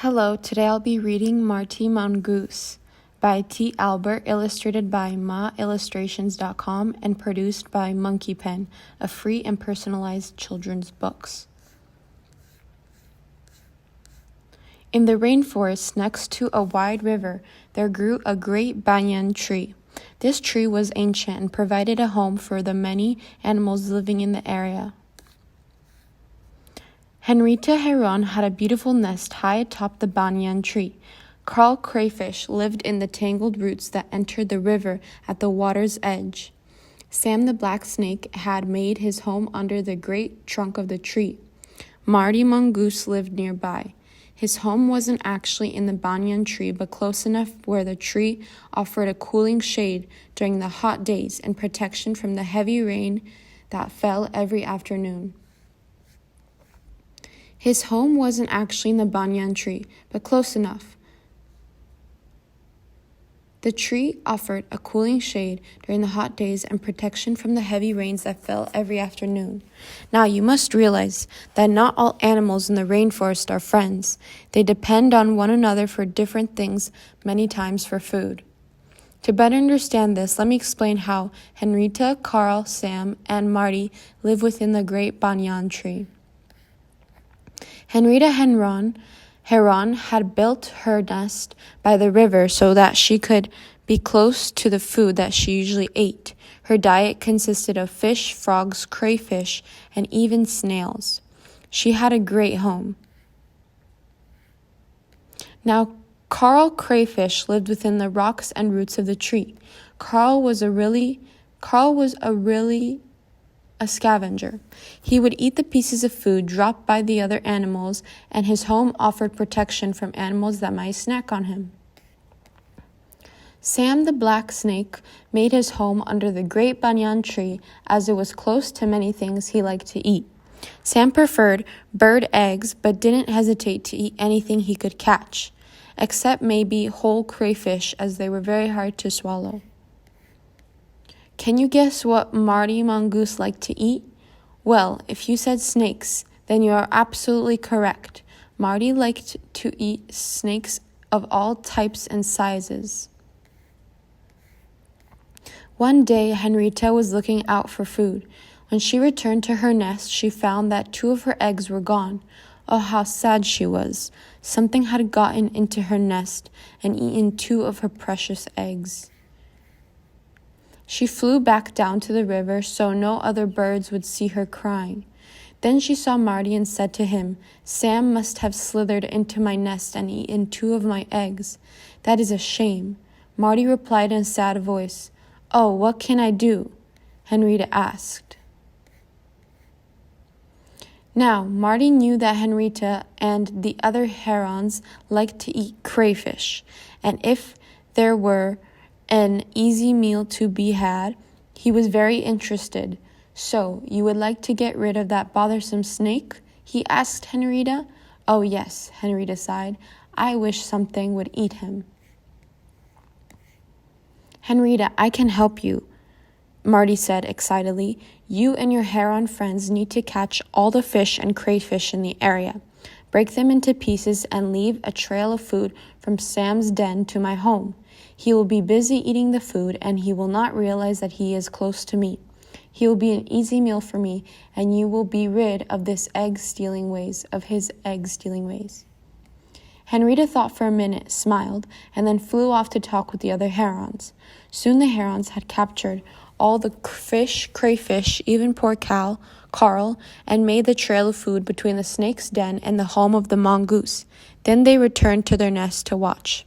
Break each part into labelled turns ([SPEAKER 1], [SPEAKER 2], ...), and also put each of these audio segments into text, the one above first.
[SPEAKER 1] Hello, today I'll be reading Marty Mongoose by T. Albert, illustrated by maillustrations.com and produced by Monkey Pen, a free and personalized children's books. In the rainforest next to a wide river, there grew a great banyan tree. This tree was ancient and provided a home for the many animals living in the area. Henrietta Heron had a beautiful nest high atop the banyan tree. Carl Crayfish lived in the tangled roots that entered the river at the water's edge. Sam the black snake had made his home under the great trunk of the tree. Marty Mongoose lived nearby. His home wasn't actually in the banyan tree, but close enough where the tree offered a cooling shade during the hot days and protection from the heavy rain that fell every afternoon. His home wasn't actually in the banyan tree, but close enough. The tree offered a cooling shade during the hot days and protection from the heavy rains that fell every afternoon. Now, you must realize that not all animals in the rainforest are friends. They depend on one another for different things, many times for food. To better understand this, let me explain how Henrietta, Carl, Sam, and Marty live within the great banyan tree. Henrietta Heron had built her nest by the river so that she could be close to the food that she usually ate. Her diet consisted of fish, frogs, crayfish, and even snails. She had a great home. Now, Carl Crayfish lived within the rocks and roots of the tree. Carl was a scavenger. He would eat the pieces of food dropped by the other animals, and his home offered protection from animals that might snack on him. Sam the black snake made his home under the great banyan tree as it was close to many things he liked to eat. Sam preferred bird eggs but didn't hesitate to eat anything he could catch, except maybe whole crayfish, as they were very hard to swallow. Can you guess what Marty Mongoose liked to eat? Well, if you said snakes, then you are absolutely correct. Marty liked to eat snakes of all types and sizes. One day, Henrietta was looking out for food. When she returned to her nest, she found that 2 of her eggs were gone. Oh, how sad she was. Something had gotten into her nest and eaten 2 of her precious eggs. She flew back down to the river so no other birds would see her crying. Then she saw Marty and said to him, "Sam must have slithered into my nest and eaten 2 of my eggs. That is a shame." Marty replied in a sad voice, "Oh, what can I do?" Henrietta asked. Now, Marty knew that Henrietta and the other herons liked to eat crayfish, and if there were an easy meal to be had, he was very interested. "So, you would like to get rid of that bothersome snake?" he asked Henrietta. "Oh yes," Henrietta sighed. "I wish something would eat him." "Henrietta, I can help you," Marty said excitedly. "You and your heron friends need to catch all the fish and crayfish in the area. Break them into pieces and leave a trail of food from Sam's den to my home. He will be busy eating the food, and he will not realize that he is close to me. He will be an easy meal for me, and you will be rid of his egg-stealing ways. Henrietta thought for a minute, smiled, and then flew off to talk with the other herons. Soon the herons had captured all the fish, crayfish, even poor Carl, and made the trail of food between the snake's den and the home of the mongoose. Then they returned to their nest to watch.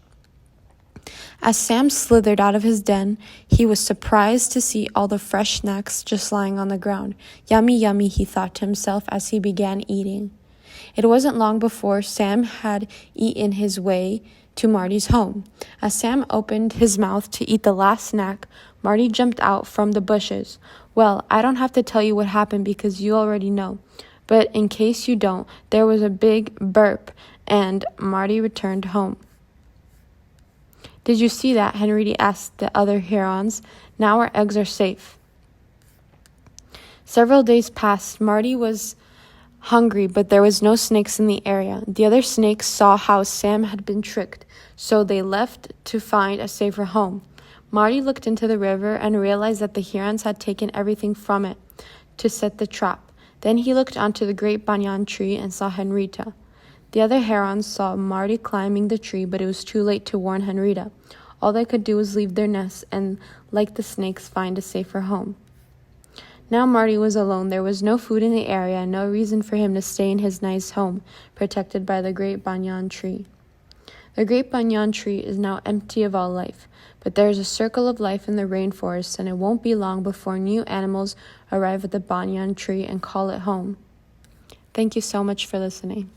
[SPEAKER 1] As Sam slithered out of his den, he was surprised to see all the fresh snacks just lying on the ground. "Yummy, yummy," he thought to himself as he began eating. It wasn't long before Sam had eaten his way to Marty's home. As Sam opened his mouth to eat the last snack, Marty jumped out from the bushes. Well, I don't have to tell you what happened because you already know. But in case you don't, there was a big burp, and Marty returned home. "Did you see that?" Henrietta asked the other herons. "Now our eggs are safe." Several days passed. Marty was hungry, but there was no snakes in the area. The other snakes saw how Sam had been tricked, so they left to find a safer home. Marty looked into the river and realized that the herons had taken everything from it to set the trap. Then he looked onto the great banyan tree and saw Henrietta. The other herons saw Marty climbing the tree, but it was too late to warn Henrietta. All they could do was leave their nests and, like the snakes, find a safer home. Now Marty was alone. There was no food in the area and no reason for him to stay in his nice home, protected by the great banyan tree. The great banyan tree is now empty of all life, but there is a circle of life in the rainforest, and it won't be long before new animals arrive at the banyan tree and call it home. Thank you so much for listening.